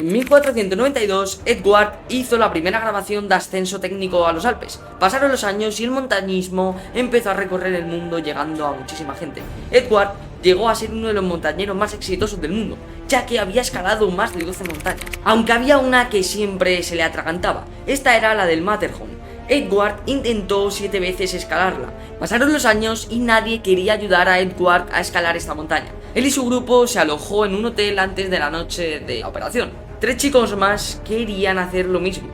En 1492, Edward hizo la primera grabación de ascenso técnico a los Alpes. Pasaron los años y el montañismo empezó a recorrer el mundo, llegando a muchísima gente. Edward llegó a ser uno de los montañeros más exitosos del mundo, ya que había escalado más de 12 montañas, aunque había una que siempre se le atragantaba. Esta era la del Matterhorn. Edward intentó 7 veces escalarla. Pasaron los años y nadie quería ayudar a Edward a escalar esta montaña. Él y su grupo se alojó en un hotel antes de la noche de la operación. 3 chicos más querían hacer lo mismo.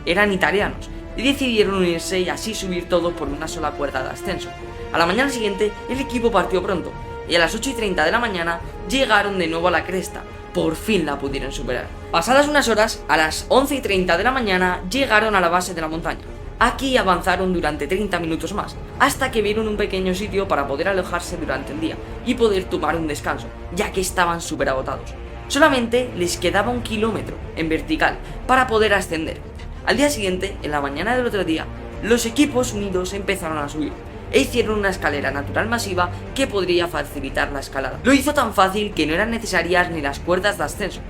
Eran italianos y decidieron unirse y así subir todos por una sola cuerda de ascenso. A la mañana siguiente el equipo partió pronto y a las 8:30 de la mañana llegaron de nuevo a la cresta. Por fin la pudieron superar. Pasadas unas horas, a las 11:30 de la mañana llegaron a la base de la montaña. Aquí avanzaron durante 30 minutos más, hasta que vieron un pequeño sitio para poder alojarse durante el día y poder tomar un descanso, ya que estaban súper agotados. Solamente les quedaba 1 kilómetro en vertical para poder ascender. Al día siguiente, en la mañana del otro día, los equipos unidos empezaron a subir e hicieron una escalera natural masiva que podría facilitar la escalada. Lo hizo tan fácil que no eran necesarias ni las cuerdas de ascenso.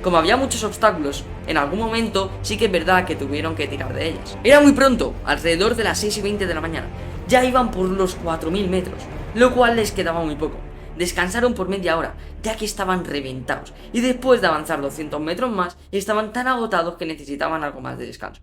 Como había muchos obstáculos, en algún momento sí que es verdad que tuvieron que tirar de ellas. Era muy pronto, alrededor de las 6:20 de la mañana. Ya iban por los 4000 metros, lo cual les quedaba muy poco. Descansaron por media hora, ya que estaban reventados, y después de avanzar 200 metros más, estaban tan agotados que necesitaban algo más de descanso.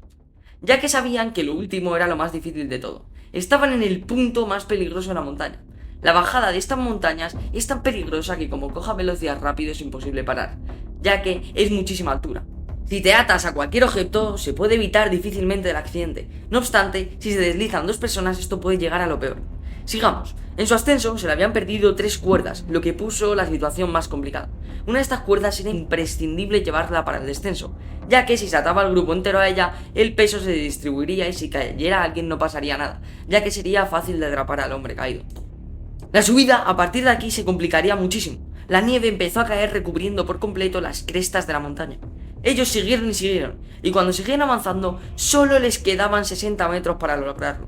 Ya que sabían que lo último era lo más difícil de todo. Estaban en el punto más peligroso de la montaña. La bajada de estas montañas es tan peligrosa que como coja velocidad rápido es imposible parar, ya que es muchísima altura. Si te atas a cualquier objeto, se puede evitar difícilmente el accidente. No obstante, si se deslizan 2 personas, esto puede llegar a lo peor. Sigamos. En su ascenso se le habían perdido 3 cuerdas, lo que puso la situación más complicada. Una de estas cuerdas era imprescindible llevarla para el descenso, ya que si se ataba el grupo entero a ella, el peso se distribuiría y si cayera alguien no pasaría nada, ya que sería fácil de atrapar al hombre caído. La subida a partir de aquí se complicaría muchísimo. La nieve empezó a caer recubriendo por completo las crestas de la montaña. Ellos siguieron y siguieron, y cuando seguían avanzando, solo les quedaban 60 metros para lograrlo.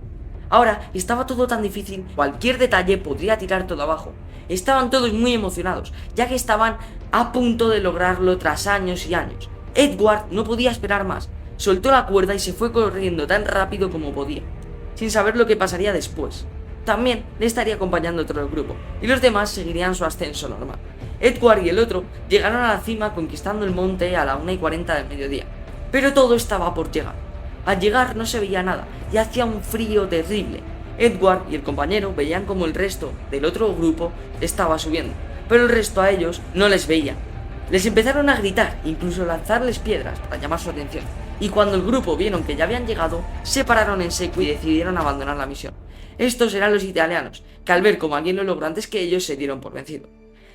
Ahora estaba todo tan difícil, cualquier detalle podría tirar todo abajo. Estaban todos muy emocionados, ya que estaban a punto de lograrlo tras años y años. Edward no podía esperar más, soltó la cuerda y se fue corriendo tan rápido como podía, sin saber lo que pasaría después. También le estaría acompañando todo el grupo, y los demás seguirían su ascenso normal. Edward y el otro llegaron a la cima conquistando el monte a la 1:40 del mediodía, pero todo estaba por llegar. Al llegar no se veía nada y hacía un frío terrible. Edward y el compañero veían como el resto del otro grupo estaba subiendo, pero el resto a ellos no les veía. Les empezaron a gritar, incluso lanzarles piedras para llamar su atención, y cuando el grupo vieron que ya habían llegado, se pararon en seco y decidieron abandonar la misión. Estos eran los italianos, que al ver como alguien lo logró antes que ellos se dieron por vencido.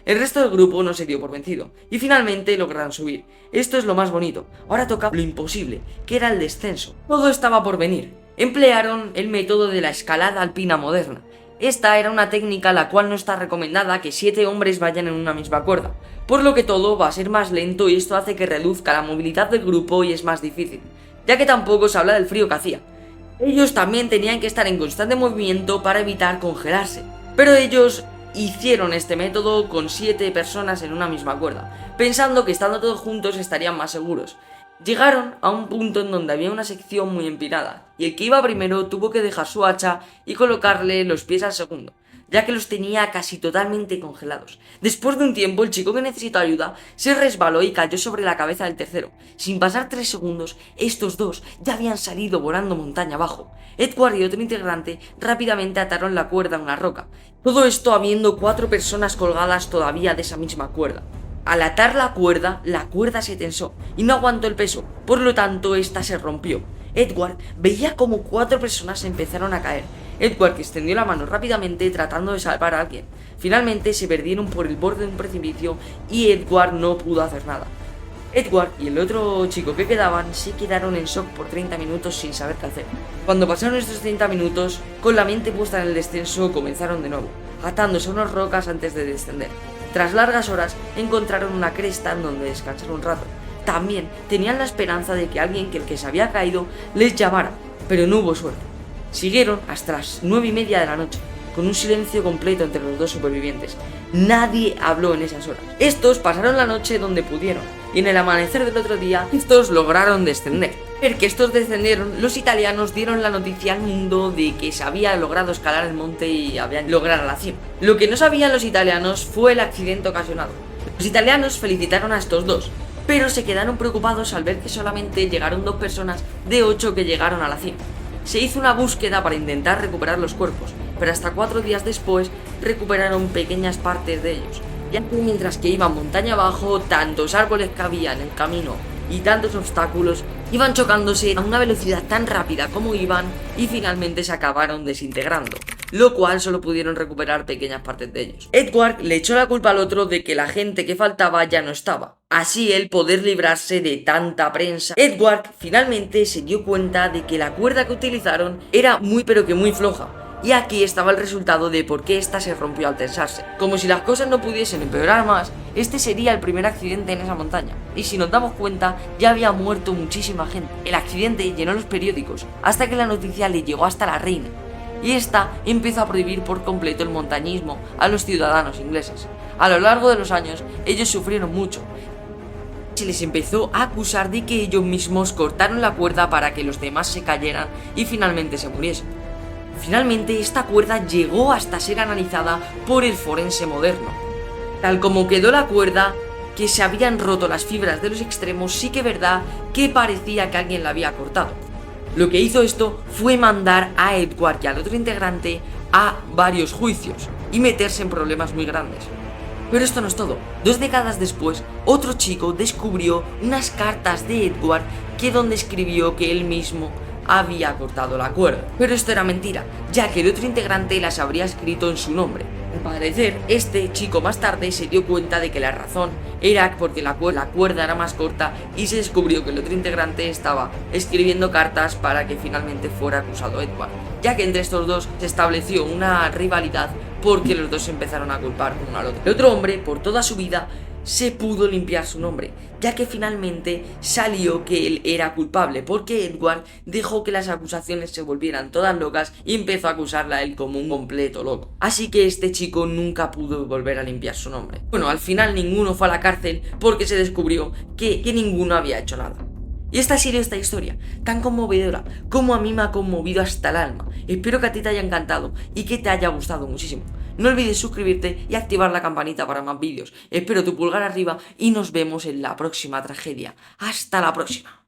El resto del grupo no se dio por vencido, y finalmente lograron subir. Esto es lo más bonito, ahora toca lo imposible, que era el descenso. Todo estaba por venir. Emplearon el método de la escalada alpina moderna. Esta era una técnica la cual no está recomendada que 7 hombres vayan en una misma cuerda, por lo que todo va a ser más lento y esto hace que reduzca la movilidad del grupo y es más difícil, ya que tampoco se habla del frío que hacía. Ellos también tenían que estar en constante movimiento para evitar congelarse, pero ellos hicieron este método con 7 personas en una misma cuerda, pensando que estando todos juntos estarían más seguros. Llegaron a un punto en donde había una sección muy empinada, y el que iba primero tuvo que dejar su hacha y colocarle los pies al segundo, ya que los tenía casi totalmente congelados. Después de un tiempo, el chico que necesitó ayuda se resbaló y cayó sobre la cabeza del tercero. Sin pasar 3 segundos, estos dos ya habían salido volando montaña abajo. Edward y otro integrante rápidamente ataron la cuerda a una roca. Todo esto habiendo 4 personas colgadas todavía de esa misma cuerda. Al atar la cuerda se tensó y no aguantó el peso, por lo tanto esta se rompió. Edward veía como 4 personas empezaron a caer. Edward extendió la mano rápidamente tratando de salvar a alguien. Finalmente se perdieron por el borde de un precipicio y Edward no pudo hacer nada. Edward y el otro chico que quedaban se quedaron en shock por 30 minutos sin saber qué hacer. Cuando pasaron estos 30 minutos, con la mente puesta en el descenso, comenzaron de nuevo, atándose a unas rocas antes de descender. Tras largas horas, encontraron una cresta en donde descansar un rato. También tenían la esperanza de que alguien que el que se había caído les llamara, pero no hubo suerte. Siguieron hasta las 9:30 de la noche, con un silencio completo entre los 2 supervivientes. Nadie habló en esas horas. Estos pasaron la noche donde pudieron, y en el amanecer del otro día estos lograron descender. Ver que estos descendieron, los italianos dieron la noticia al mundo de que se había logrado escalar el monte y habían logrado la cima. Lo que no sabían los italianos fue el accidente ocasionado. Los italianos felicitaron a estos dos, pero se quedaron preocupados al ver que solamente llegaron 2 personas de 8 que llegaron a la cima. Se hizo una búsqueda para intentar recuperar los cuerpos, pero hasta 4 días después recuperaron pequeñas partes de ellos, ya que mientras que iban montaña abajo, tantos árboles que había en el camino y tantos obstáculos iban chocándose a una velocidad tan rápida como iban y finalmente se acabaron desintegrando, lo cual solo pudieron recuperar pequeñas partes de ellos. Edward le echó la culpa al otro de que la gente que faltaba ya no estaba, así él poder librarse de tanta prensa. Edward finalmente se dio cuenta de que la cuerda que utilizaron era muy floja. Y aquí estaba el resultado de por qué esta se rompió al tensarse. Como si las cosas no pudiesen empeorar más, este sería el primer accidente en esa montaña. Y si nos damos cuenta, ya había muerto muchísima gente. El accidente llenó los periódicos, hasta que la noticia le llegó hasta la reina. Y esta empezó a prohibir por completo el montañismo a los ciudadanos ingleses. A lo largo de los años, ellos sufrieron mucho. Se les empezó a acusar de que ellos mismos cortaron la cuerda para que los demás se cayeran y finalmente se muriesen. Finalmente, esta cuerda llegó hasta ser analizada por el forense moderno. Tal como quedó la cuerda, que se habían roto las fibras de los extremos, sí que es verdad que parecía que alguien la había cortado. Lo que hizo esto fue mandar a Edward y al otro integrante a varios juicios y meterse en problemas muy grandes. Pero esto no es todo. 2 décadas después, otro chico descubrió unas cartas de Edward donde escribió que él mismo había cortado la cuerda. Pero esto era mentira, ya que el otro integrante las habría escrito en su nombre. Al parecer, este chico más tarde se dio cuenta de que la razón era porque la cuerda era más corta y se descubrió que el otro integrante estaba escribiendo cartas para que finalmente fuera acusado Edward, ya que entre estos dos se estableció una rivalidad porque los dos empezaron a culpar uno al otro. El otro hombre, por toda su vida, se pudo limpiar su nombre, ya que finalmente salió que él era culpable, porque Edward dejó que las acusaciones se volvieran todas locas y empezó a acusarla a él como un completo loco. Así que este chico nunca pudo volver a limpiar su nombre. Bueno, al final ninguno fue a la cárcel porque se descubrió que ninguno había hecho nada. Y esta ha sido esta historia, tan conmovedora como a mí me ha conmovido hasta el alma. Espero que a ti te haya encantado y que te haya gustado muchísimo. No olvides suscribirte y activar la campanita para más vídeos. Espero tu pulgar arriba y nos vemos en la próxima tragedia. ¡Hasta la próxima!